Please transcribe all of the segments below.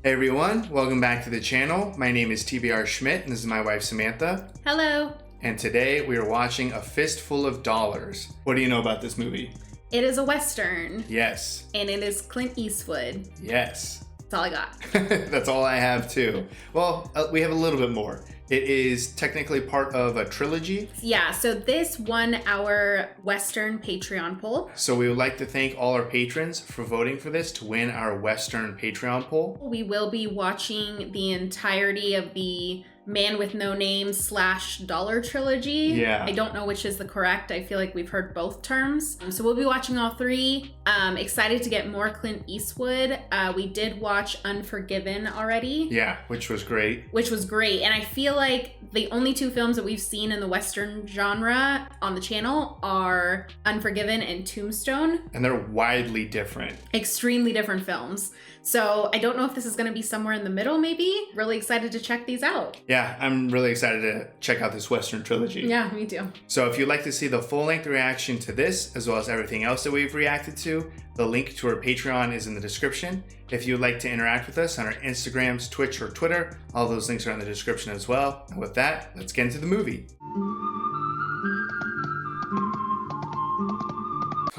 Hey everyone, welcome back to the channel. My name is TBR Schmitt and this is my wife Samantha. Hello. And today we are watching A Fistful of Dollars. What do you know about this movie? It is a Western. Yes. And it is Clint Eastwood. Yes. That's all I got. That's all I have too. Well, we have a little bit more. It is technically part of a trilogy. Yeah, so this won our Western Patreon poll. So we would like to thank all our patrons for voting for this to win our Western Patreon poll. We will be watching the entirety of the Man with No Name / Dollar trilogy. Yeah. I don't know which is the correct. I feel like we've heard both terms. So we'll be watching all three. Excited to get more Clint Eastwood. We did watch Unforgiven already. Yeah, which was great. And I feel like the only two films that we've seen in the Western genre on the channel are Unforgiven and Tombstone. And they're widely different. Extremely different films. So I don't know if this is going to be somewhere in the middle, maybe. Really excited to check these out. Yeah, I'm really excited to check out this Western trilogy. Yeah, me too. So if you'd like to see the full-length reaction to this, as well as everything else that we've reacted to, the link to our Patreon is in the description. If you'd like to interact with us on our Instagrams, Twitch, or Twitter, all those links are in the description as well. And with that, let's get into the movie.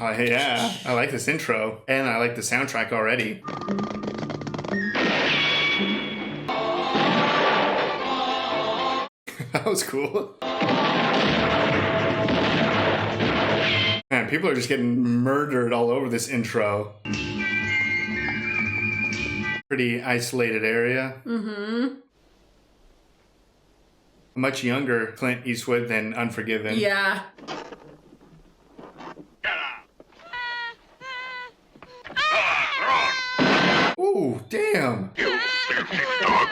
Oh yeah, I like this intro, and I like the soundtrack already. That was cool. Man, people are just getting murdered all over this intro. Pretty isolated area. Mm-hmm. Much younger Clint Eastwood than Unforgiven. Yeah. Ooh, damn. You filthy dog.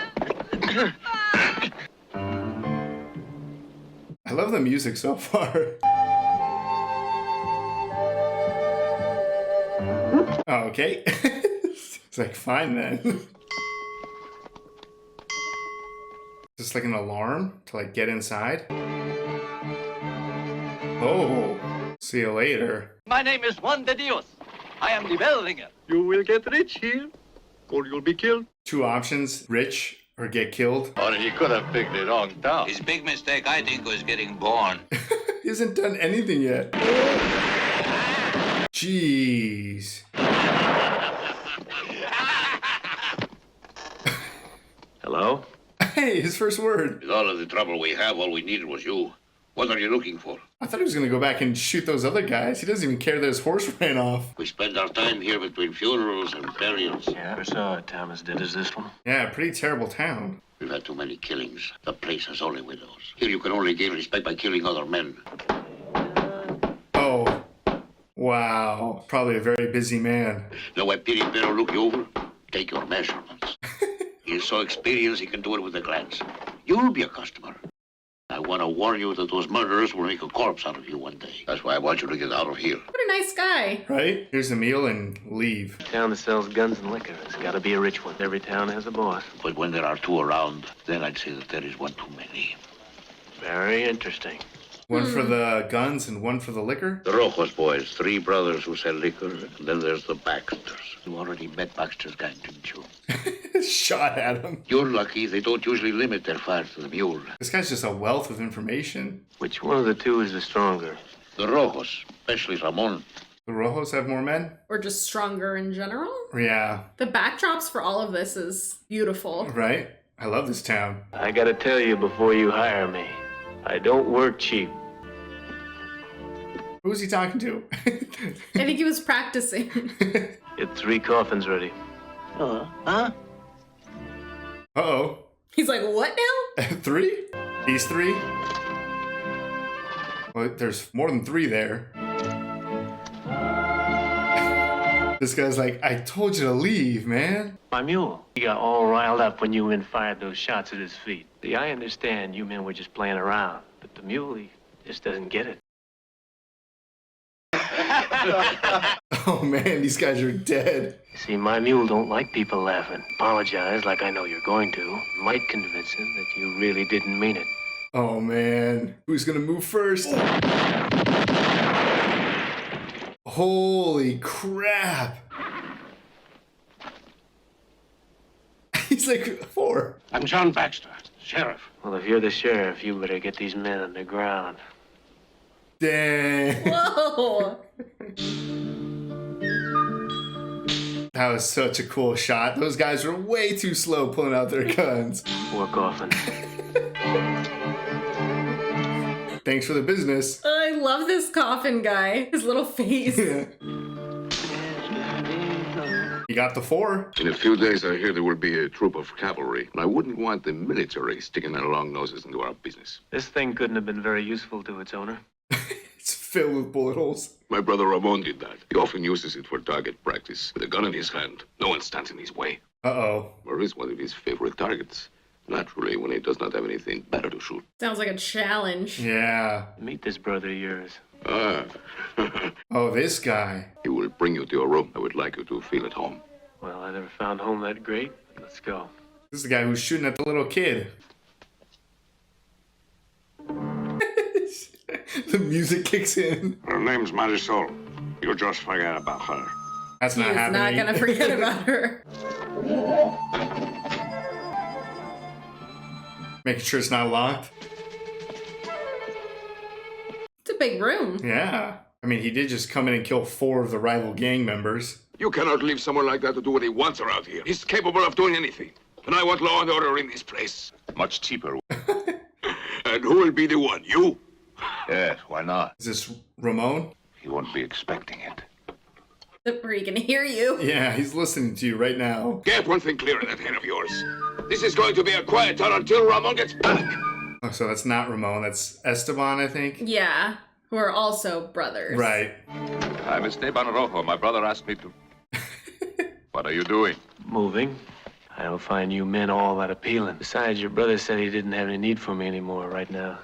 I love the music so far. Oh, okay. It's like, fine then. Is this like an alarm to like get inside? Oh, see you later. My name is Juan de Dios. I am the bell ringer. You will get rich here, or you'll be killed. Two options, rich or get killed. Or he could have picked the wrong town. His big mistake, I think, was getting born. He hasn't done anything yet. Jeez. Hello? Hey, his first word. With all of the trouble we have, all we needed was you. What are you looking for? I thought he was going to go back and shoot those other guys. He doesn't even care that his horse ran off. We spend our time here between funerals and burials. Yeah, never saw a town as dead as this one. Yeah, pretty terrible town. We've had too many killings. The place has only widows. Here you can only gain respect by killing other men. Oh, wow. Probably a very busy man. Now when Piri Pero look you over, take your measurements. He is so experienced he can do it with a glance. You'll be a customer. I want to warn you that those murderers will make a corpse out of you one day. That's why I want you to get out of here. What a nice guy. Right? Here's a meal and leave. A town that sells guns and liquor has got to be a rich one. Every town has a boss. But when there are two around, then I'd say that there is one too many. Very interesting. One for the guns and one for the liquor? The Rojos boys, three brothers who sell liquor, and then there's the Baxters. You already met Baxter's gang, didn't you? Shot at him. You're lucky they don't usually limit their fire to the mule. This guy's just a wealth of information. Which one of the two is the stronger? The Rojos, especially Ramon. The Rojos have more men? Or just stronger in general. Yeah. The backdrops for all of this is beautiful. Right? I love this town. I gotta tell you before you hire me, I don't work cheap. Who's he talking to? I think he was practicing. Get 3 coffins ready. Uh-oh. He's like, what now? 3? These 3? Well, there's more than 3 there. This guy's like, I told you to leave, man. My mule. He got all riled up when you men fired those shots at his feet. See, I understand you men were just playing around, but the mule, he just doesn't get it. Oh man, these guys are dead. See, my mule don't like people laughing. Apologize like I know you're going to. Might convince him that you really didn't mean it. Oh man, who's gonna move first? Holy crap. He's like 4. I'm John Baxter, sheriff. Well, if you're the sheriff, you better get these men on the ground. Dang. Whoa. That was such a cool shot. Those guys were way too slow pulling out their guns. Poor coffin. Thanks for the business. I love this coffin guy. His little face. Yeah. You got the 4. In a few days, I hear there will be a troop of cavalry. I wouldn't want the military sticking their long noses into our business. This thing couldn't have been very useful to its owner. It's filled with bullet holes. My brother Ramon did that. He often uses it for target practice. With a gun in his hand, no one stands in his way. Uh-oh. Or is one of his favorite targets. Naturally, when he does not have anything better to shoot. Sounds like a challenge. Yeah. Meet this brother of yours. Ah. Oh, this guy. He will bring you to your room. I would like you to feel at home. Well, I never found home that great. Let's go. This is the guy who's shooting at the little kid. The music kicks in. Her name's Marisol. You just forget about her. That's He not is happening. not gonna forget about her. Making sure it's not locked. It's a big room. Yeah. I mean, he did just come in and kill 4 of the rival gang members. You cannot leave someone like that to do what he wants around here. He's capable of doing anything. And I want law and order in this place. Much cheaper. And who will be the one? You? Yes, why not? Is this Ramon? He won't be expecting it. Where he can hear you. Yeah, he's listening to you right now. Get one thing clear in that head of yours. This is going to be a quiet town until Ramon gets back. Oh, so that's not Ramon. That's Esteban, I think. Yeah. Who are also brothers. Right. I'm Esteban Rojo. My brother asked me to... What are you doing? Moving. I don't find you men all that appealing. Besides, your brother said he didn't have any need for me anymore right now.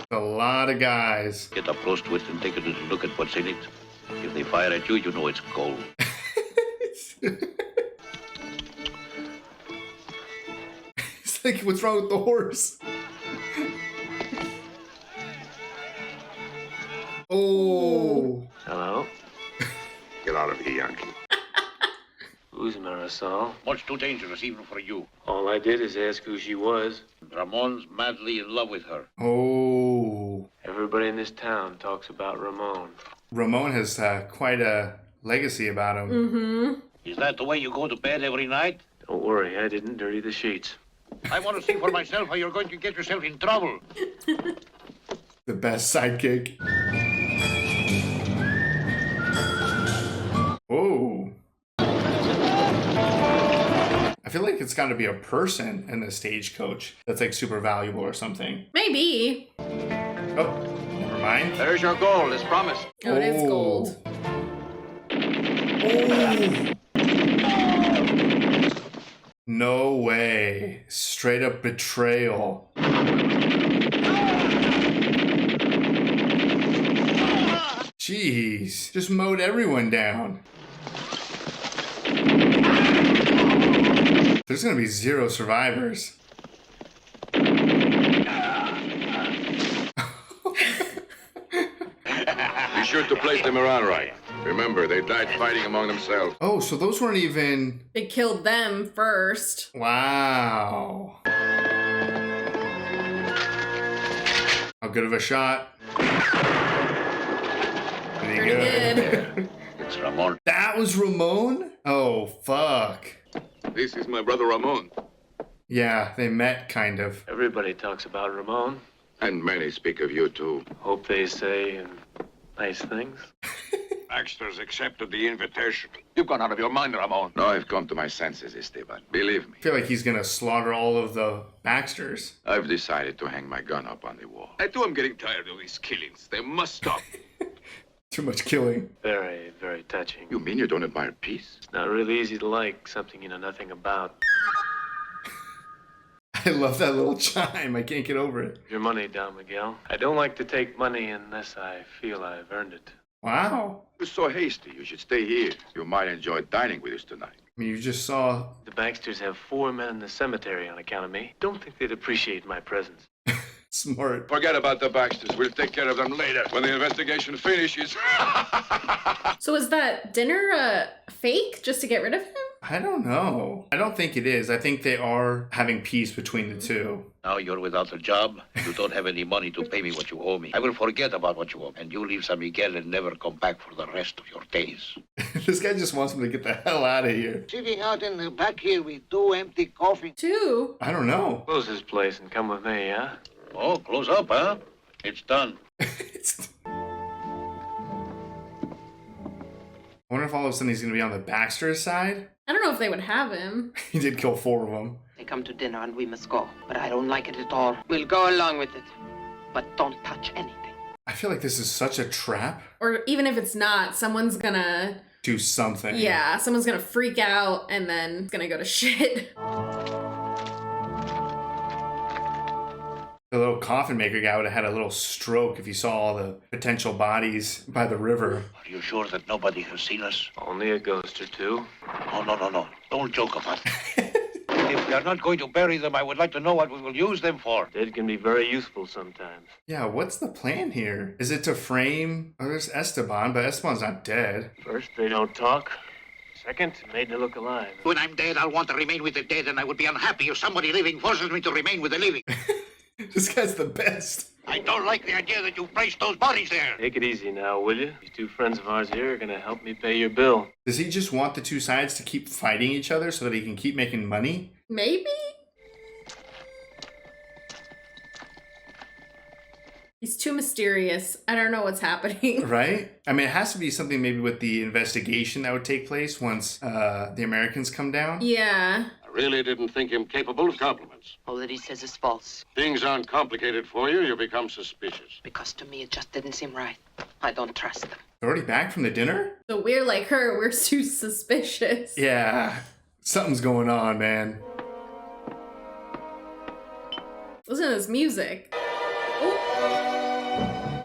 A lot of guys. Get up close to it and take a little look at what's in it. If they fire at you, you know it's gold. It's like, what's wrong with the horse? Oh. Hello? Get out of here, Yankee. Who's Marisol? Much too dangerous even for you. All I did is ask who she was. Ramon's madly in love with her. Oh. Everybody in this town talks about Ramon. Ramon has quite a legacy about him. Mm-hmm. Is that the way you go to bed every night? Don't worry, I didn't dirty the sheets. I want to see for myself how you're going to get yourself in trouble. The best sidekick. Oh. I feel like it's got to be a person in the stagecoach that's like super valuable or something. Maybe. Oh, never mind. There's your gold, as promised. Oh, it is Oh. gold. Oh. No way. Straight up betrayal. Jeez. Just mowed everyone down. There's gonna be 0 survivors. Be sure to place them around right. Remember, they died fighting among themselves. Oh, so those weren't even... They killed them first. Wow. How good of a shot? Pretty Pretty It's Ramon. That was Ramon? Oh, fuck. This is my brother Ramon. Yeah, they met, kind of. Everybody talks about Ramon. And many speak of you, too. Hope they say nice things. Baxter's accepted the invitation. You've gone out of your mind, Ramon. No, I've come to my senses, Esteban. Believe me. I feel like he's gonna slaughter all of the Baxters. I've decided to hang my gun up on the wall. I too am getting tired of these killings. They must stop. Too much killing. Very, very touching. You mean you don't admire peace? It's not really easy to like something you know nothing about. I love that little chime. I can't get over it. Your money, Don Miguel. I don't like to take money unless I feel I've earned it. Wow. You're so hasty. You should stay here. You might enjoy dining with us tonight. I mean, you just saw... The Baxters have 4 men in the cemetery on account of me. Don't think they'd appreciate my presence. Smart. Forget about the Baxters. We'll take care of them later when the investigation finishes. So is that dinner fake just to get rid of him? I don't know. I don't think it is. I think they are having peace between the two. Now you're without a job. You don't have any money to pay me what you owe me. I will forget about what you owe, and you leave San Miguel and never come back for the rest of your days. This guy just wants him to get the hell out of here. Sitting out in the back here with 2 empty coffins. 2? I don't know. Close this place and come with me, huh? Oh, close up, huh? It's done. I wonder if all of a sudden he's going to be on the Baxter side. I don't know if they would have him. He did kill 4 of them. They come to dinner and we must go. But I don't like it at all. We'll go along with it. But don't touch anything. I feel like this is such a trap. Or even if it's not, someone's gonna... Do something. Yeah, someone's gonna freak out and then it's gonna go to shit. The little coffin maker guy would have had a little stroke if he saw all the potential bodies by the river. Are you sure that nobody has seen us? Only a ghost or two. Oh, no. Don't joke about it. If we are not going to bury them, I would like to know what we will use them for. Dead can be very useful sometimes. Yeah, what's the plan here? Is it to frame... Oh, there's Esteban, but Esteban's not dead. First, they don't talk. Second, made to look alive. When I'm dead, I'll want to remain with the dead, and I would be unhappy if somebody living forces me to remain with the living. This guy's the best. I don't like the idea that you placed those bodies there. Take it easy now, will you? These 2 friends of ours here are gonna help me pay your bill. Does he just want the 2 sides to keep fighting each other so that he can keep making money? Maybe? He's too mysterious. I don't know what's happening. Right? I mean, it has to be something maybe with the investigation that would take place once the Americans come down. Yeah. I really didn't think him capable of compliments. All that he says is false. Things aren't complicated for you, you become suspicious. Because to me it just didn't seem right. I don't trust them. They're already back from the dinner? So we're like her. We're too suspicious. Yeah. Something's going on, man. Listen to this music.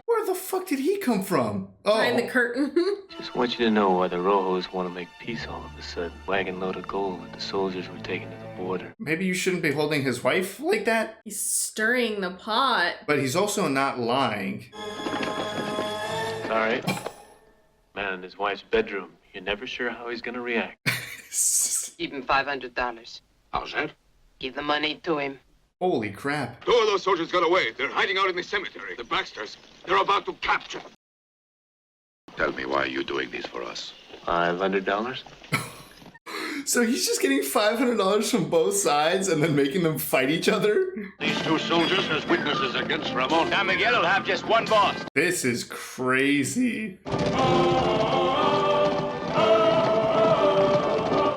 Where the fuck did he come from? Oh. Behind the curtain. Just want you to know why the Rojos want to make peace all of a sudden. Wagon load of gold that the soldiers were taking to the border. Maybe you shouldn't be holding his wife like that? He's stirring the pot. But he's also not lying. Sorry. Man in his wife's bedroom. You're never sure how he's gonna react. Give him $500. How's that? Give the money to him. Holy crap. 2 of those soldiers got away. They're hiding out in the cemetery. The Baxters. They're about to capture them. Tell me, why are you doing this for us? $500? So he's just getting $500 from both sides and then making them fight each other? These 2 soldiers as witnesses against Ramon. San Miguel will have just one boss. This is crazy.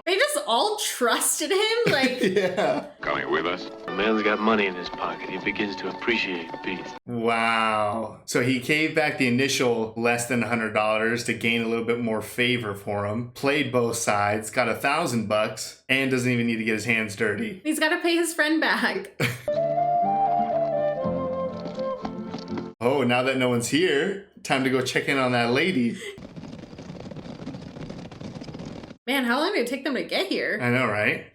They just all trusted him? Like, Yeah. Coming with us? The man's got money in his pocket. He begins to appreciate peace. Wow. So he gave back the initial less than $100 to gain a little bit more favor for him. Played both sides, got $1,000, and doesn't even need to get his hands dirty. he's got to pay his friend back. Oh, now that no one's here, time to go check in on that lady. Man, how long did it take them to get here? I know, right?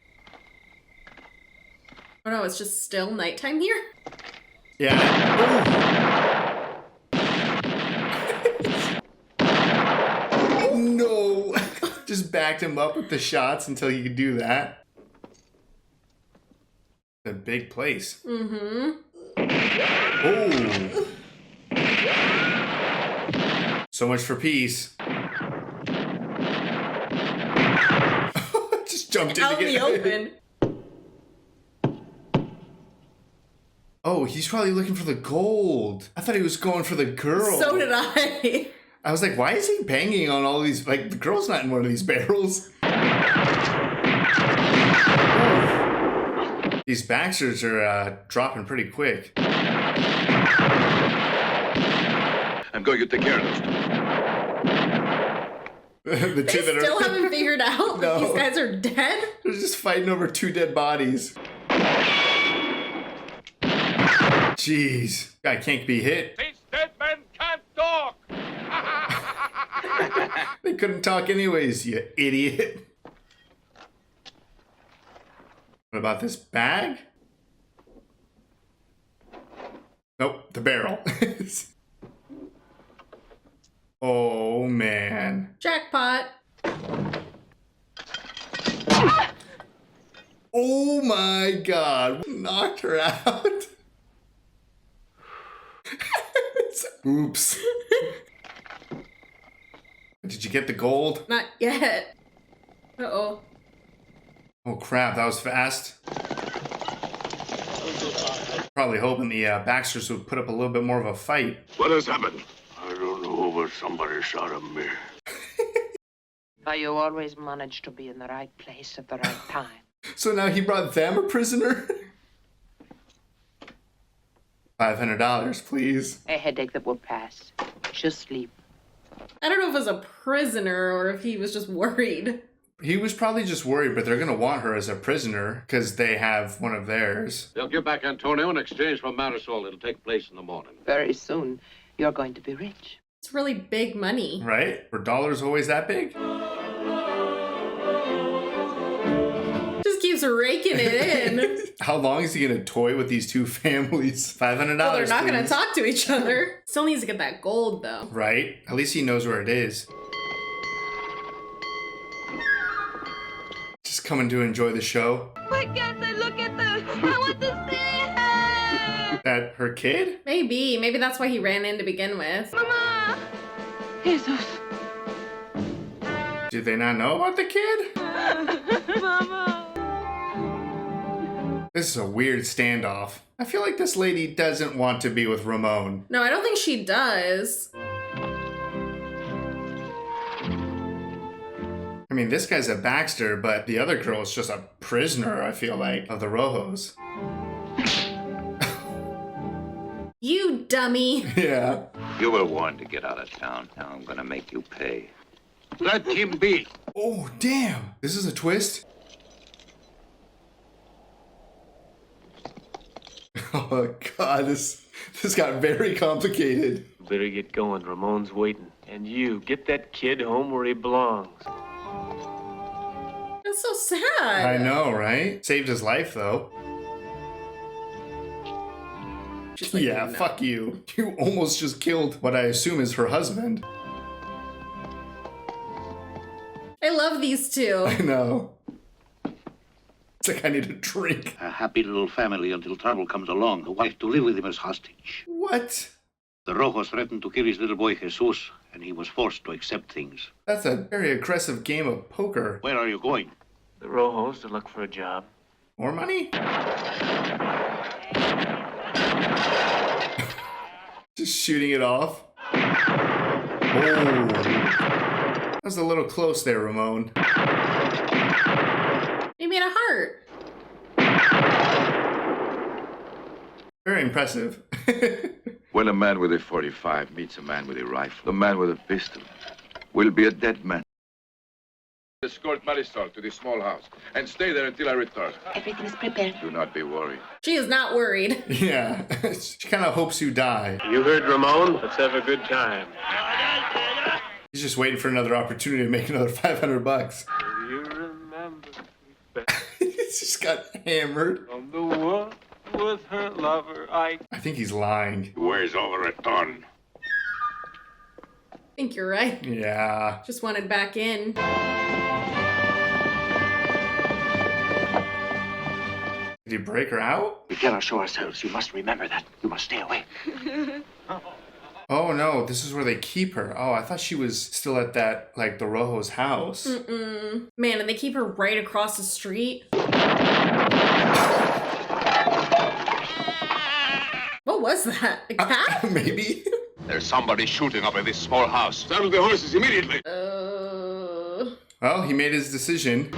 Oh no, it's just still nighttime here? Yeah. Oh, no. Just backed him up with the shots until he could do that. A big place. Mm-hmm. Oh. So much for peace. Just jumped in Out to in get the open. Oh, he's probably looking for the gold. I thought he was going for the girl. So did I. I was like, why is he banging on all these? Like, the girl's not in one of these barrels. These Baxters are dropping pretty quick. I'm going to take care of those 2. The They two that still are haven't figured out that No. these guys are dead? they're just fighting over 2 dead bodies. Jeez, guy can't be hit. These dead men can't talk! They couldn't talk anyways, you idiot. What about this bag? Nope, the barrel. Oh, man. Jackpot. Oh my god. Knocked her out. Oops. Did you get the gold? Not yet. Uh-oh. Oh crap, that was fast. Probably hoping the Baxters would put up a little bit more of a fight. What has happened? I don't know, but somebody shot at me. But you always manage to be in the right place at the right time. So now he brought them a prisoner? $500, please. A headache that will pass. Just sleep. I don't know if it was a prisoner or if he was just worried. He was probably just worried, but they're going to want her as a prisoner because they have one of theirs. They'll give back Antonio in exchange for Marisol. It'll take place in the morning. Very soon, you're going to be rich. It's really big money. Right? Were dollars always that big? Just keeps raking it in. How long is he going to toy with these two families? $500. Well, they're not going to please. talk to each other. Still needs to get that gold, though. Right? At least he knows where it is. Just coming to enjoy the show. Why can't I look at them? I want to see her! That her kid? Maybe. Maybe that's why he ran in to begin with. Mama! Jesus! Did they not know about the kid? Mama! This is a weird standoff. I feel like this lady doesn't want to be with Ramon. No, I don't think she does. I mean, this guy's a Baxter, but the other girl is just a prisoner, I feel like, of the Rojos. You dummy. Yeah. You were warned to get out of town. Now I'm gonna make you pay. Let him be. Oh, damn. This is a twist? Oh, God. This got very complicated. You better get going. Ramon's waiting. And you, get that kid home where he belongs. That's so sad. I know, right? Saved his life, though. She's like, Yeah, no. fuck you. You almost just killed what I assume is her husband. I love these two. I know. It's like I need a drink. A happy little family until trouble comes along. The wife to live with him as hostage. What? The Rojos threatened to kill his little boy Jesus, and he was forced to accept things. That's a very aggressive game of poker. Where are you going? The Rojos to look for a job. More money? Just shooting it off. Oh. That was a little close there, Ramon. He made a heart. Very impressive. When a man with a 45 meets a man with a rifle, the man with a pistol will be a dead man. Escort Marisol to the small house and stay there until I return. Everything is prepared. Do not be worried. She is not worried. Yeah, she kind of hopes you die. You heard Ramon? Let's have a good time. He's just waiting for another opportunity to make another $500. Do you remember? He's just got hammered. On the one with her lover, I think he's lying. He weighs over a ton. I think you're right. Yeah. Just wanted back in. Did he break her out? We cannot show ourselves. You must remember that. You must stay away. Oh no, this is where they keep her. Oh, I thought she was still at that, like, the Rojo's house. Mm-mm. Man, and they keep her right across the street. What was that? A cat? Maybe. There's somebody shooting up in this small house. Saddle the horses immediately. Well, he made his decision.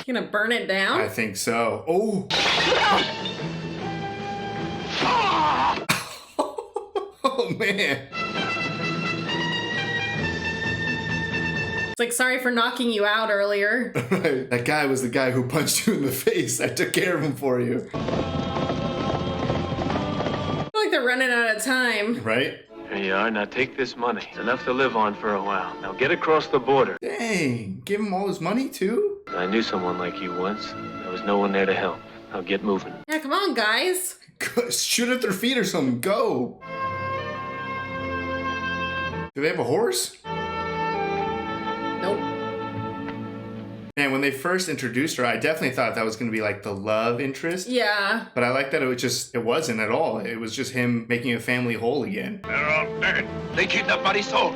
You gonna burn it down? I think so. Oh! Oh, man. It's like, sorry for knocking you out earlier. Right. That guy was the guy who punched you in the face. I took care of him for you. I feel like they're running out of time. Right? Here you are. Now take this money. It's enough to live on for a while. Now get across the border. Dang. Give him all his money, too? I knew someone like you once. There was no one there to help. Now get moving. Yeah, come on, guys. Shoot at their feet or something. Go. Do they have a horse? Nope. Man, when they first introduced her, I definitely thought that was going to be like the love interest. Yeah. But I like that it wasn't at all. It was just him making a family whole again. They're all dead. They kidnapped Marisol.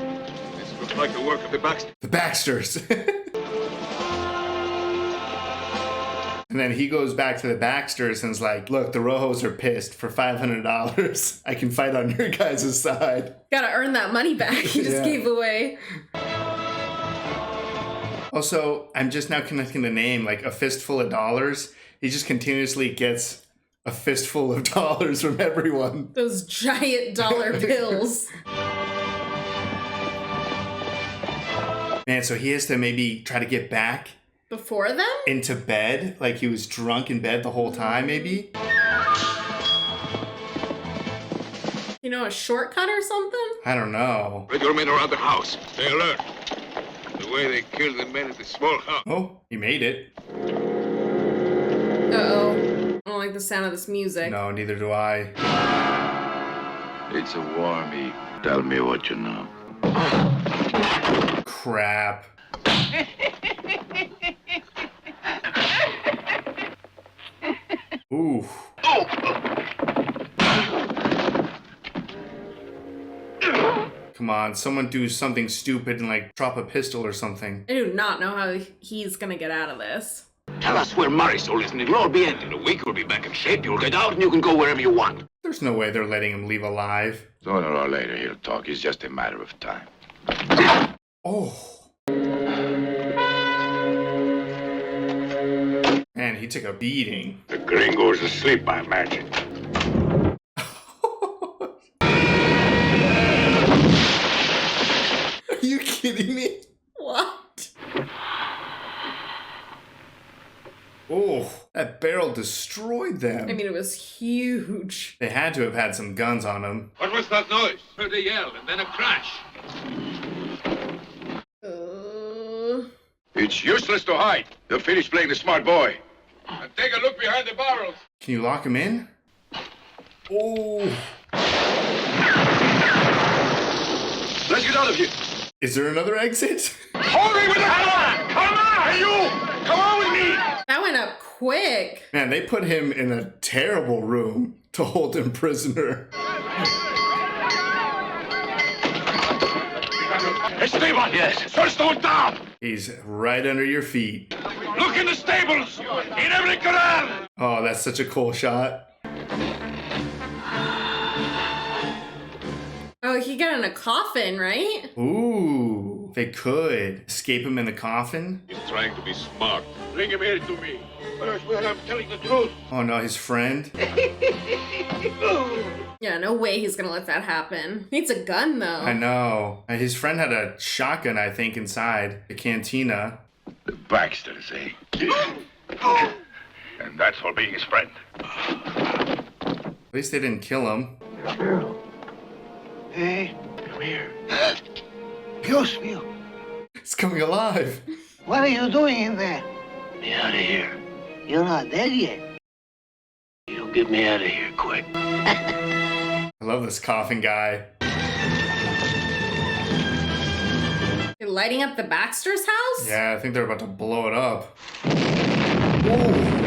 This looks like the work of the Baxters. The Baxters. And then he goes back to the Baxters and is like, look, the Rojos are pissed. For $500, I can fight on your guys' side. Gotta earn that money back he just gave away. Also, I'm just now connecting the name, like A Fistful of Dollars. He just continuously gets a fistful of dollars from everyone. Those giant dollar bills. Man, so he has to maybe try to get back before them? Into bed? Like he was drunk in bed the whole time, maybe? You know, a shortcut or something? I don't know. Spread your men around the house. Stay alert. The way they killed the men at the small house. Oh, he made it. Uh-oh. I don't like the sound of this music. No, neither do I. It's a war meet. Tell me what you know. Crap. Ooh. Come on, someone do something stupid and like drop a pistol or something. I do not know how he's gonna get out of this. Tell us where Marisol is and it'll all be ended. In a week you'll be back in shape, you'll get out and you can go wherever you want. There's no way they're letting him leave alive. Sooner or later he'll talk. It's just a matter of time. Oh. Man, he took a beating. The gringo's asleep, I imagine. Are you kidding me? What? Oh, that barrel destroyed them. I mean, it was huge. They had to have had some guns on them. What was that noise? Heard a yell and then a crash. It's useless to hide. They'll finish playing the smart boy. And take a look behind the barrels. Can you lock him in? Oh. Let's get out of here. Is there another exit? Hurry with the hammer! Come on! Hey, you! Come on with me! That went up quick. Man, they put him in a terrible room to hold him prisoner. Esteban! Yes? Search those down! He's right under your feet. Look in the stables! In every corral! Oh, that's such a cool shot. Oh, he got in a coffin, right? Ooh, they could escape him in the coffin. He's trying to be smart. Bring him here to me. Where's where I'm telling the truth? Oh no, his friend. Yeah, no way he's gonna let that happen. Needs a gun, though. I know. His friend had a shotgun, I think, inside the cantina. The Baxters, eh? And that's for being his friend. At least they didn't kill him. Hey, Come here. Dios mío. He's coming alive. What are you doing in there? Get me out of here. You're not dead yet. You get me out of here quick. I love this coffin guy. You're lighting up the Baxter's house? Yeah, I think they're about to blow it up. Ooh.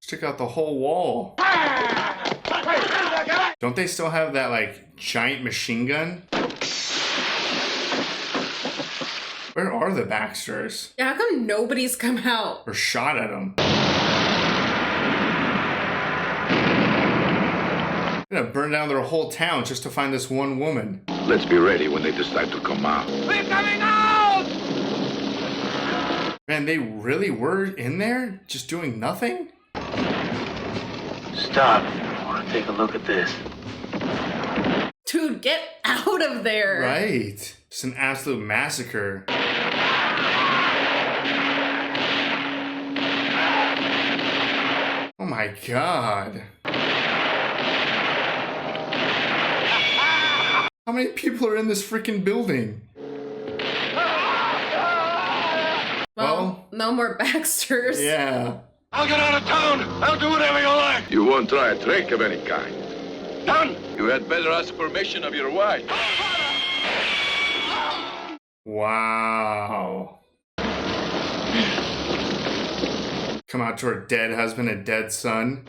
Check out the whole wall. Don't they still have that, like, giant machine gun? Where are the Baxters? Yeah, how come nobody's come out? Or shot at them? They're gonna burn down their whole town just to find this one woman. Let's be ready when they decide to come out. We're coming out! Man, they really were in there? Just doing nothing? Stop. I want to take a look at this. Dude, get out of there. Right. Just an absolute massacre. Oh my god. How many people are in this freaking building? Well, no more Baxters. Yeah. I'll get out of town. I'll do whatever you like. You won't try a trick of any kind. None. You had better ask permission of your wife. Wow. Come out to her dead husband and dead son.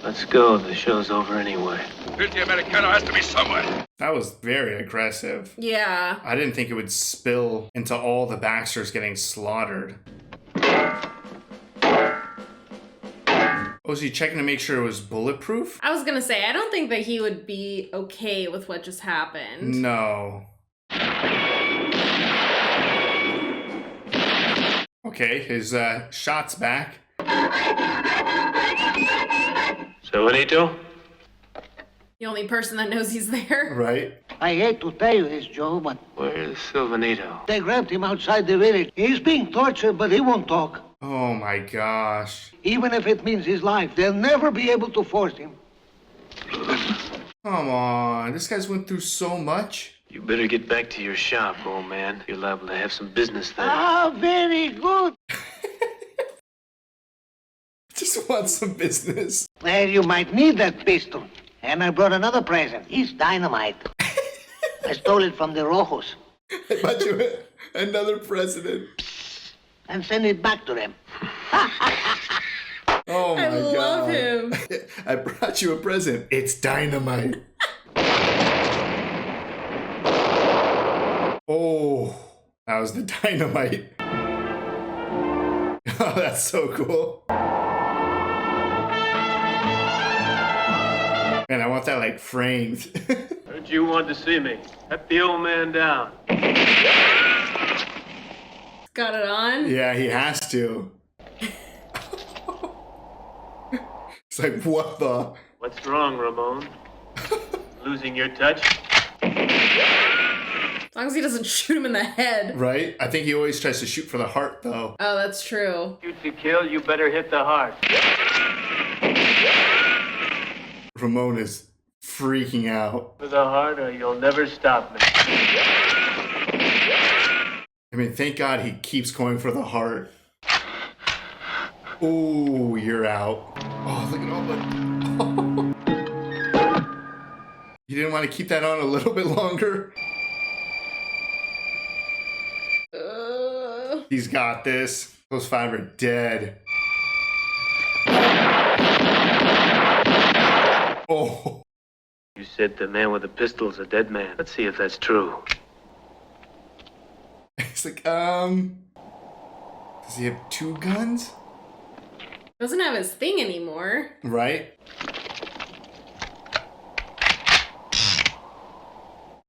Let's go. The show's over anyway. Filthy Americano has to be somewhere. That was very aggressive. Yeah. I didn't think it would spill into all the Baxters getting slaughtered. Was he checking to make sure it was bulletproof? I was gonna say, I don't think that he would be okay with what just happened. No. Okay, his shot's back. So, Juanito? The only person that knows he's there. Right? I hate to tell you this, Joe, but Where's Silvanito? they grabbed him outside the village. He's being tortured, but he won't talk. Oh my gosh. Even if it means his life, they'll never be able to force him. Come on, this guy's went through so much. You better get back to your shop, old man. You're liable to have some business there. Ah, very good. Just want some business. Well, you might need that pistol. And I brought another present. It's dynamite. I stole it from the Rojos. I bought you another president. And send it back to them. Oh my I love him. I brought you a present. It's dynamite. Oh, that was the dynamite. Oh, that's so cool. Man, I want that like framed. Heard you wanted to see me. Cut the old man down. Got it on? Yeah, he has to. It's like, what the? What's wrong, Ramon? Losing your touch? As long as he doesn't shoot him in the head. Right? I think he always tries to shoot for the heart, though. Oh, that's true. Shoot to kill, you better hit the heart. Ramon is freaking out. For the heart, or you'll never stop me. I mean, thank God he keeps going for the heart. Oh, you're out. Oh, look at all the... You didn't want to keep that on a little bit longer? He's got this. Those 5 are dead. Oh. You said the man with the pistol's a dead man. Let's see if that's true. It's like, does he have 2 guns? Doesn't have his thing anymore. Right?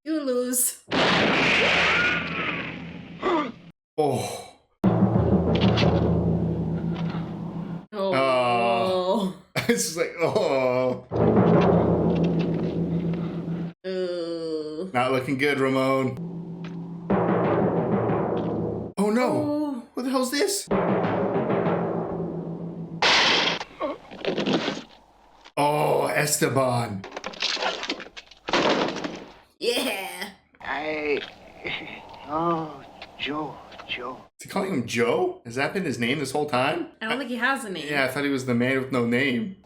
You lose. Oh. Oh. It's just like, oh. Not looking good, Ramon. Oh no. What the hell's this? Oh, Esteban. Yeah. Oh, Joe. Is he calling him Joe? Has that been his name this whole time? I don't think he has a name. Yeah, I thought he was the man with no name.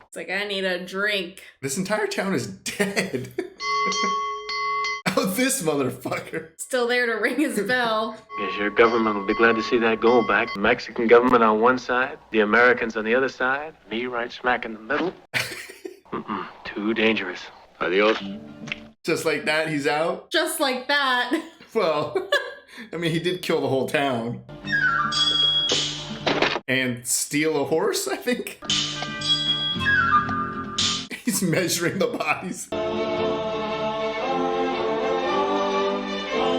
It's like, I need a drink. This entire town is dead. Oh, this motherfucker. Still there to ring his bell. Guess your government will be glad to see that gold back. The Mexican government on one side, the Americans on the other side, me right smack in the middle. Too dangerous. Adios. Just like that, he's out? Just like that. Well, I mean, he did kill the whole town. And steal a horse, I think? He's measuring the bodies.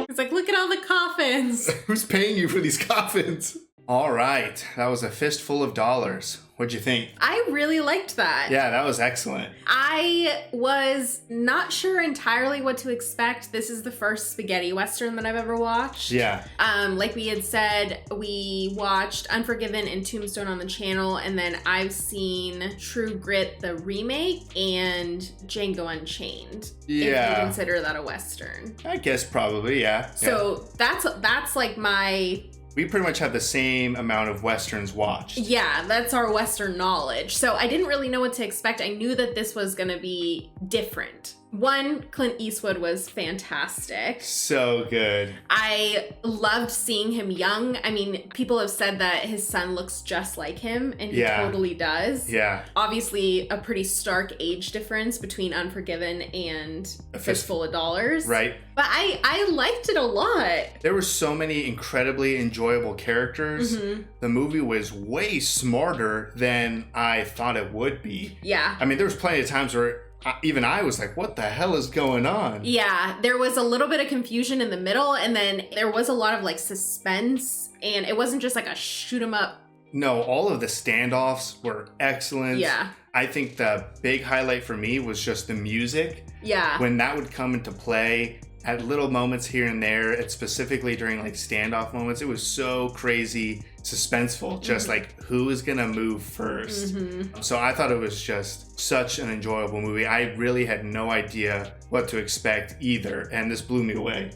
It's like, look at all the coffins. Who's paying you for these coffins? All right, that was A Fistful of Dollars. What'd you think? I really liked that. Yeah, that was excellent. I was not sure entirely what to expect. This is the first spaghetti western that I've ever watched. Yeah. Like we had said, we watched Unforgiven and Tombstone on the channel, and then I've seen True Grit, the remake, and Django Unchained. Yeah. If you consider that a western. I guess probably, yeah. So that's like my... We pretty much have the same amount of westerns watched. Yeah, that's our western knowledge. So I didn't really know what to expect. I knew that this was gonna be different. One, Clint Eastwood was fantastic. So good. I loved seeing him young. I mean, people have said that his son looks just like him, and he totally does. Yeah. Obviously, a pretty stark age difference between Unforgiven and A Fistful of Dollars. Right. But I liked it a lot. There were so many incredibly enjoyable characters. The movie was way smarter than I thought it would be. Yeah. I mean, there was plenty of times where even I was like, what the hell is going on? Yeah, there was a little bit of confusion in the middle, and then there was a lot of like suspense, and it wasn't just like a shoot 'em up. No, all of the standoffs were excellent. Yeah. I think the big highlight for me was just the music. Yeah. When that would come into play at little moments here and there, and specifically during like standoff moments, it was so crazy suspenseful, just like who is gonna move first. So I thought it was just such an enjoyable movie. I really had no idea what to expect either, and this blew me away.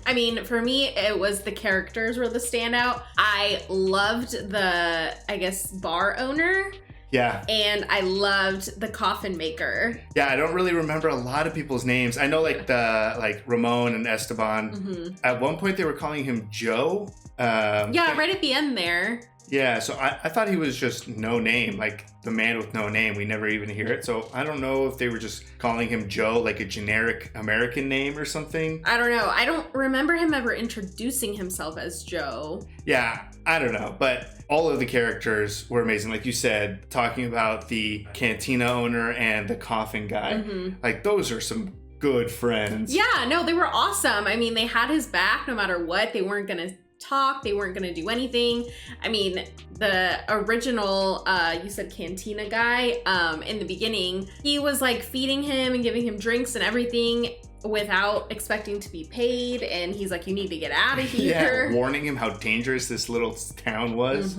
I mean, for me, it was the characters were the standout. I loved the, I guess, bar owner. Yeah. And I loved the coffin maker. Yeah, I don't really remember a lot of people's names. I know like Ramon and Esteban. At one point they were calling him Joe. Yeah, right at the end there. Yeah, so I thought he was just no name, like the man with no name. We never even hear it. So I don't know if they were just calling him Joe, like a generic American name or something. I don't know. I don't remember him ever introducing himself as Joe. Yeah, I don't know. But all of the characters were amazing. Like you said, talking about the cantina owner and the coffin guy. Like those are some good friends. Yeah, no, they were awesome. I mean, they had his back no matter what. They weren't going to talk, they weren't gonna do anything. I mean, the original you said cantina guy, in the beginning, he was like feeding him and giving him drinks and everything without expecting to be paid, and he's like, you need to get out of here. Yeah, warning him how dangerous this little town was.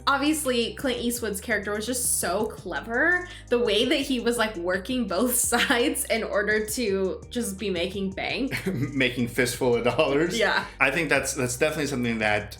Obviously, Clint Eastwood's character was just so clever. The way that he was like working both sides in order to just be making bank. Making fistful of dollars. Yeah. I think that's definitely something that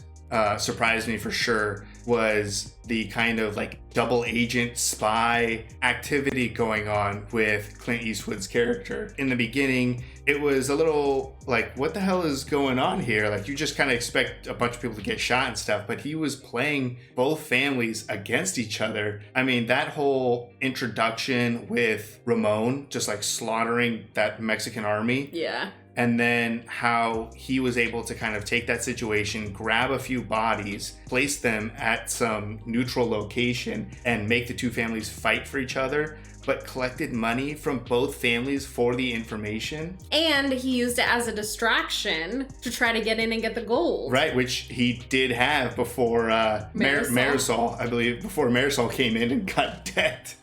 surprised me for sure, was the kind of like double agent spy activity going on with Clint Eastwood's character. In the beginning, it was a little like, what the hell is going on here? Like, you just kind of expect a bunch of people to get shot and stuff, but he was playing both families against each other. I mean, that whole introduction with Ramon just like slaughtering that Mexican army. Yeah. And then how he was able to kind of take that situation, grab a few bodies, place them at some neutral location, and make the two families fight for each other, but collected money from both families for the information. And he used it as a distraction to try to get in and get the gold. Right, which he did have before Marisol, I believe, before Marisol came in and got decked.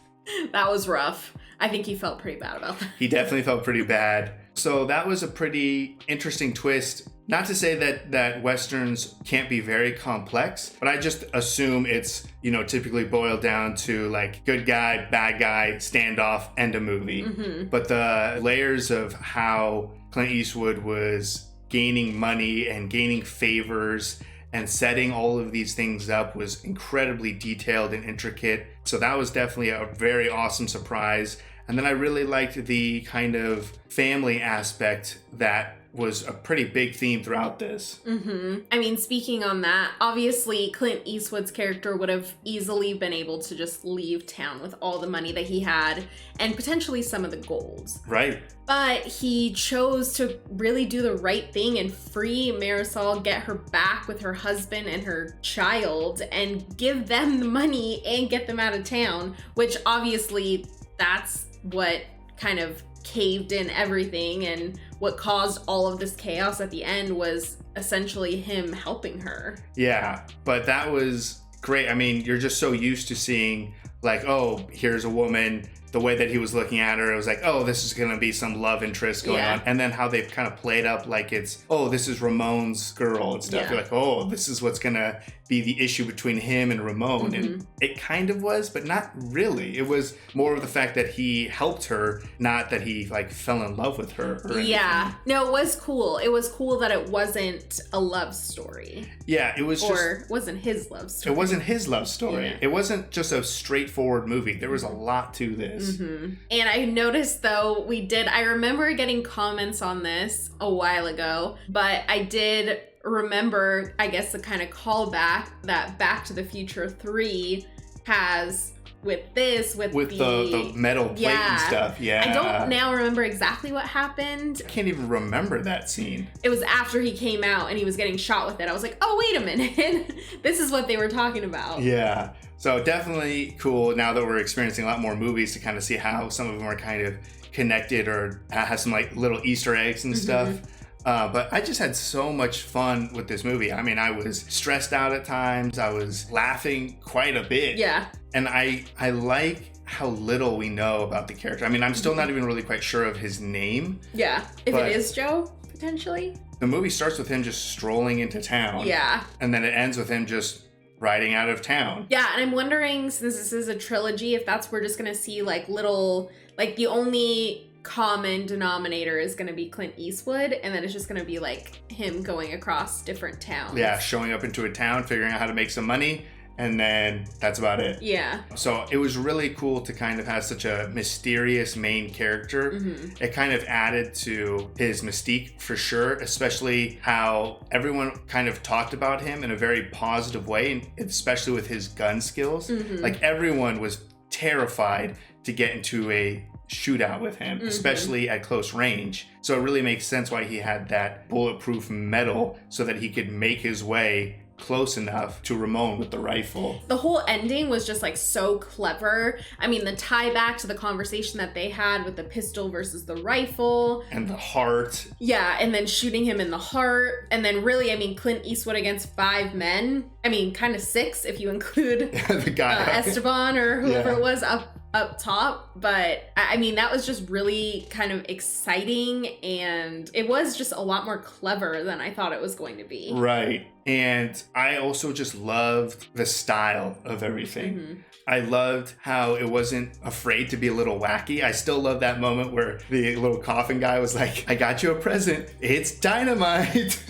That was rough. I think he felt pretty bad about that. He definitely felt pretty bad. So that was a pretty interesting twist. Not to say that Westerns can't be very complex, but I just assume it's, typically boiled down to like good guy, bad guy, standoff, end a movie. But the layers of how Clint Eastwood was gaining money and gaining favors and setting all of these things up was incredibly detailed and intricate. So that was definitely a very awesome surprise. And then I really liked the kind of family aspect that was a pretty big theme throughout this. I mean, speaking on that, obviously Clint Eastwood's character would have easily been able to just leave town with all the money that he had and potentially some of the gold. Right. But he chose to really do the right thing and free Marisol, get her back with her husband and her child, and give them the money and get them out of town, which obviously that's what kind of caved in everything, and what caused all of this chaos at the end was essentially him helping her. Yeah, but that was great. I mean, you're just so used to seeing like, oh, here's a woman. The way that he was looking at her, it was like, oh, this is gonna be some love interest going on. And then how they've kind of played up like it's, oh, this is Ramon's girl and stuff. Yeah. You're like, oh, this is what's gonna be the issue between him and Ramon. And it kind of was, but not really. It was more of the fact that he helped her, not that he like fell in love with her or anything. Yeah. No, it was cool. It was cool that it wasn't a love story. Yeah, it was just... Or wasn't his love story. It wasn't his love story. Yeah. It wasn't just a straightforward movie. There was a lot to this. And I noticed, though, I remember getting comments on this a while ago, but I did remember, I guess, the kind of callback that Back to the Future 3 has with the metal plate and stuff. Yeah. I don't now remember exactly what happened. I can't even remember that scene. It was after he came out and he was getting shot with it. I was like, oh, wait a minute. This is what they were talking about. Yeah. So definitely cool now that we're experiencing a lot more movies to kind of see how some of them are kind of connected or have some like little Easter eggs and stuff. But I just had so much fun with this movie. I mean, I was stressed out at times. I was laughing quite a bit. Yeah. And I like how little we know about the character. I mean, I'm still not even really quite sure of his name. Yeah. If it is Joe, potentially. The movie starts with him just strolling into town. Yeah. And then it ends with him just riding out of town. Yeah, and I'm wondering, since this is a trilogy, if we're just gonna see like little, like the only common denominator is going to be Clint Eastwood, and then it's just going to be like him going across different towns. Yeah, showing up into a town, figuring out how to make some money, and then that's about it. Yeah. So it was really cool to kind of have such a mysterious main character. It kind of added to his mystique for sure, especially how everyone kind of talked about him in a very positive way, and especially with his gun skills. Like everyone was terrified to get into a shootout with him, especially at close range. So it really makes sense why he had that bulletproof metal so that he could make his way close enough to Ramon with the rifle. The whole ending was just like so clever. I mean, the tie back to the conversation that they had with the pistol versus the rifle. And the heart. Yeah, and then shooting him in the heart. And then really, I mean, Clint Eastwood against 5 men. I mean, kind of 6 if you include the guy Esteban or whoever it was up top. But I mean, that was just really kind of exciting, and it was just a lot more clever than I thought it was going to be. Right. And I also just loved the style of everything. I loved how it wasn't afraid to be a little wacky. I still love that moment where the little coffin guy was like, I got you a present. It's dynamite.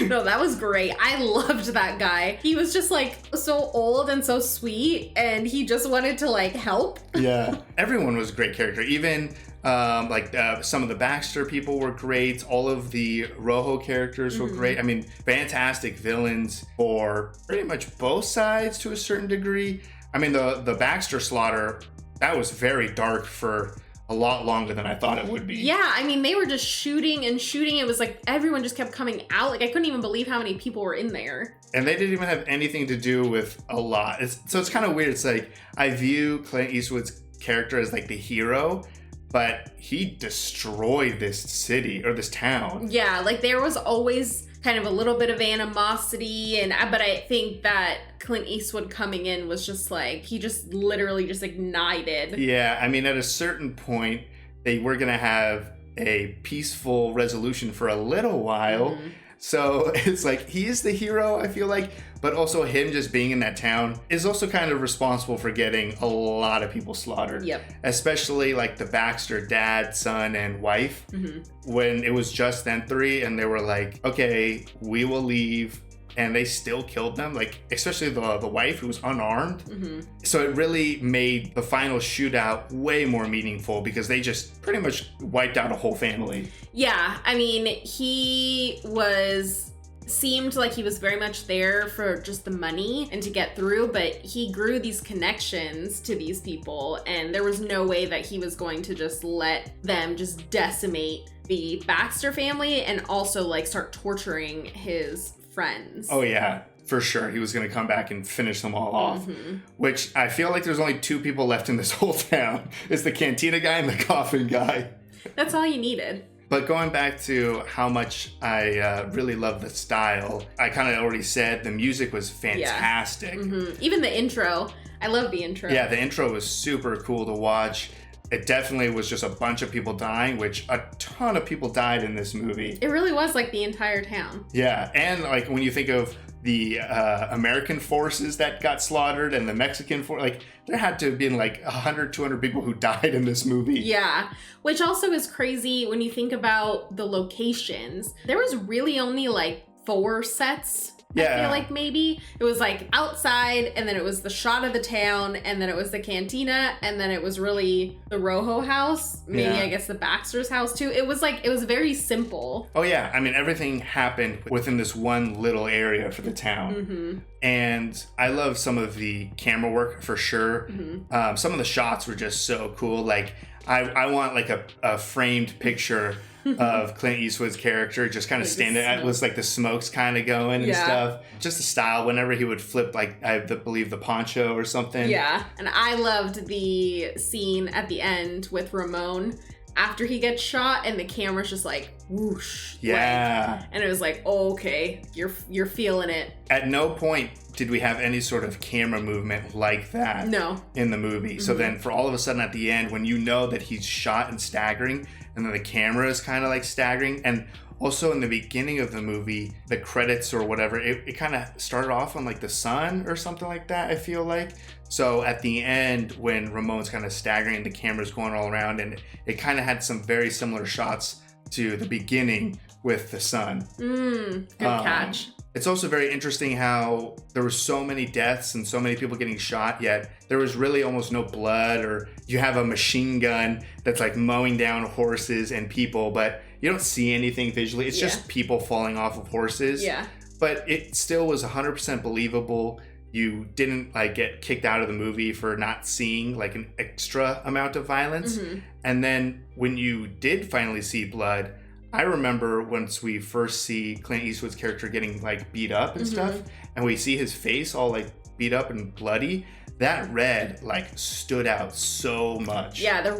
No, that was great. I loved that guy. He was just like so old and so sweet, and he just wanted to like help. Yeah. Everyone was a great character. Even some of the Baxter people were great. All of the Rojo characters were great. I mean, fantastic villains for pretty much both sides to a certain degree. I mean, the Baxter slaughter, that was very dark for a lot longer than I thought it would be. Yeah, I mean, they were just shooting and shooting. It was like everyone just kept coming out. Like, I couldn't even believe how many people were in there. And they didn't even have anything to do with a lot. So it's kind of weird. It's like, I view Clint Eastwood's character as like the hero, but he destroyed this city or this town. Yeah, like there was always kind of a little bit of animosity, but I think that Clint Eastwood coming in was just like, he just literally just ignited. Yeah, I mean, at a certain point, they were gonna have a peaceful resolution for a little while. So it's like, he is the hero, I feel like, but also him just being in that town is also kind of responsible for getting a lot of people slaughtered. Yep. Especially like the Baxter dad, son, and wife. When it was just them 3 and they were like, okay, we will leave. And they still killed them, like especially the wife who was unarmed. So it really made the final shootout way more meaningful because they just pretty much wiped out a whole family. Yeah, I mean, he seemed like he was very much there for just the money and to get through, but he grew these connections to these people, and there was no way that he was going to just let them just decimate the Baxter family and also like start torturing his friends. Oh yeah, for sure. He was going to come back and finish them all off, which I feel like there's only 2 people left in this whole town. It's the cantina guy and the coffin guy. That's all you needed. But going back to how much I really love the style, I kind of already said the music was fantastic. Even the intro. I love the intro. Yeah, the intro was super cool to watch. It definitely was just a bunch of people dying, which a ton of people died in this movie. It really was like the entire town. Yeah, and like when you think of the American forces that got slaughtered and the Mexican force. Like, there had to have been like 100, 200 people who died in this movie. Yeah, which also is crazy when you think about the locations. There was really only like 4 sets. Yeah. I feel like maybe it was like outside, and then it was the shot of the town, and then it was the cantina, and then it was really the Rojo house. Maybe I guess the Baxter's house too. It was very simple. Oh yeah, I mean, everything happened within this one little area for the town. Mm-hmm. And I love some of the camera work for sure. Mm-hmm. Some of the shots were just so cool. Like, I want like a framed picture of Clint Eastwood's character just kind of standing. It was like the smoke's kind of going and stuff. Just the style whenever he would flip, like, I believe the poncho or something. Yeah, and I loved the scene at the end with Ramon after he gets shot and the camera's just like whoosh. Yeah. Like, and it was like, oh, okay, you're feeling it. At no point did we have any sort of camera movement like that in the movie. So then for all of a sudden at the end, when you know that he's shot and staggering, and then the camera is kind of like staggering, and also in the beginning of the movie, the credits or whatever, it kind of started off on like the sun or something like that, I feel like. So at the end, when Ramon's kind of staggering, the camera's going all around, and it kind of had some very similar shots to the beginning with the sun. Good catch. It's also very interesting how there were so many deaths and so many people getting shot, yet there was really almost no blood, or you have a machine gun that's like mowing down horses and people, but you don't see anything visually. It's just people falling off of horses. Yeah. But it still was 100% believable. You didn't like get kicked out of the movie for not seeing like an extra amount of violence. And then when you did finally see blood, I remember once we first see Clint Eastwood's character getting like beat up and stuff, and we see his face all like beat up and bloody, that red like stood out so much. Yeah,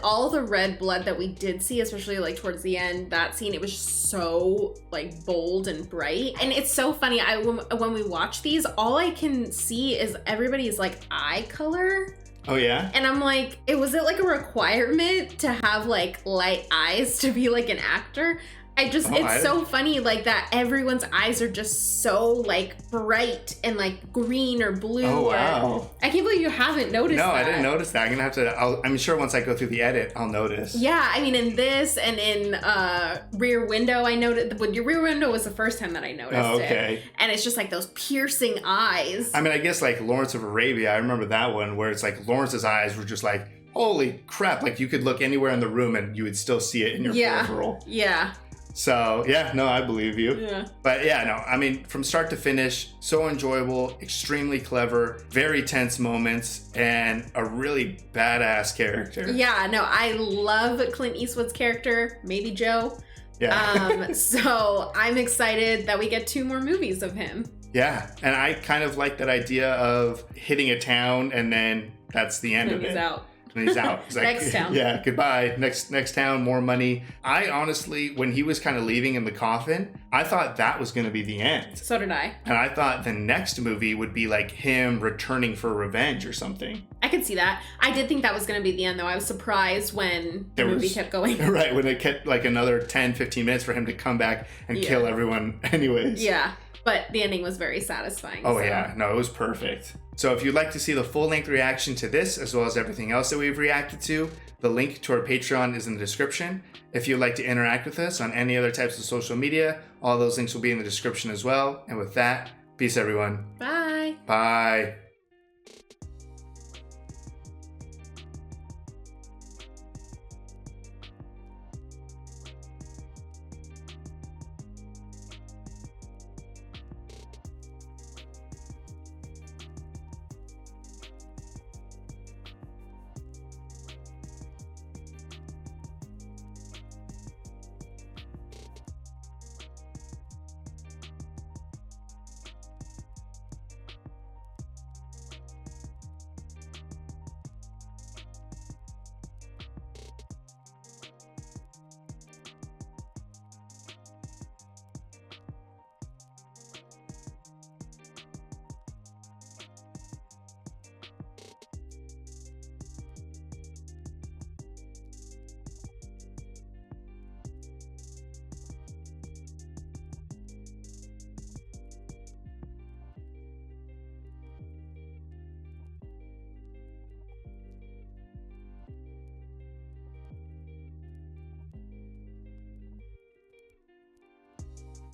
all the red blood that we did see, especially like towards the end, that scene, it was so like bold and bright. And it's so funny, when we watch these, all I can see is everybody's like eye color. Oh yeah? And I'm like, was it like a requirement to have like light eyes to be like an actor? It's so funny like that everyone's eyes are just so like bright and like green or blue. Oh wow. I can't believe you haven't noticed that. No, I didn't notice that. I'm gonna have to, I'm sure once I go through the edit, I'll notice. Yeah, I mean in this and in Rear Window, I noticed, but your Rear Window was the first time that I noticed it. And it's just like those piercing eyes. I mean, I guess like Lawrence of Arabia, I remember that one where it's like Lawrence's eyes were just like, holy crap, like you could look anywhere in the room and you would still see it in your peripheral. Yeah. So, yeah, no, I believe you. Yeah. But yeah, no, I mean, from start to finish, so enjoyable, extremely clever, very tense moments, and a really badass character. Yeah, no, I love Clint Eastwood's character, maybe Joe. Yeah. So I'm excited that we get 2 more movies of him. Yeah, and I kind of like that idea of hitting a town and then that's the end of it. He's out. And he's out. He's like, next town. Yeah, goodbye. Next town, more money. I honestly, when he was kind of leaving in the coffin, I thought that was going to be the end. So did I. And I thought the next movie would be like him returning for revenge or something. I could see that. I did think that was going to be the end, though. I was surprised when the movie kept going. Right, when it kept like another 10, 15 minutes for him to come back and kill everyone anyways. Yeah, but the ending was very satisfying. Oh, yeah. No, it was perfect. So if you'd like to see the full-length reaction to this, as well as everything else that we've reacted to, the link to our Patreon is in the description. If you'd like to interact with us on any other types of social media, all those links will be in the description as well. And with that, peace everyone. Bye. Bye.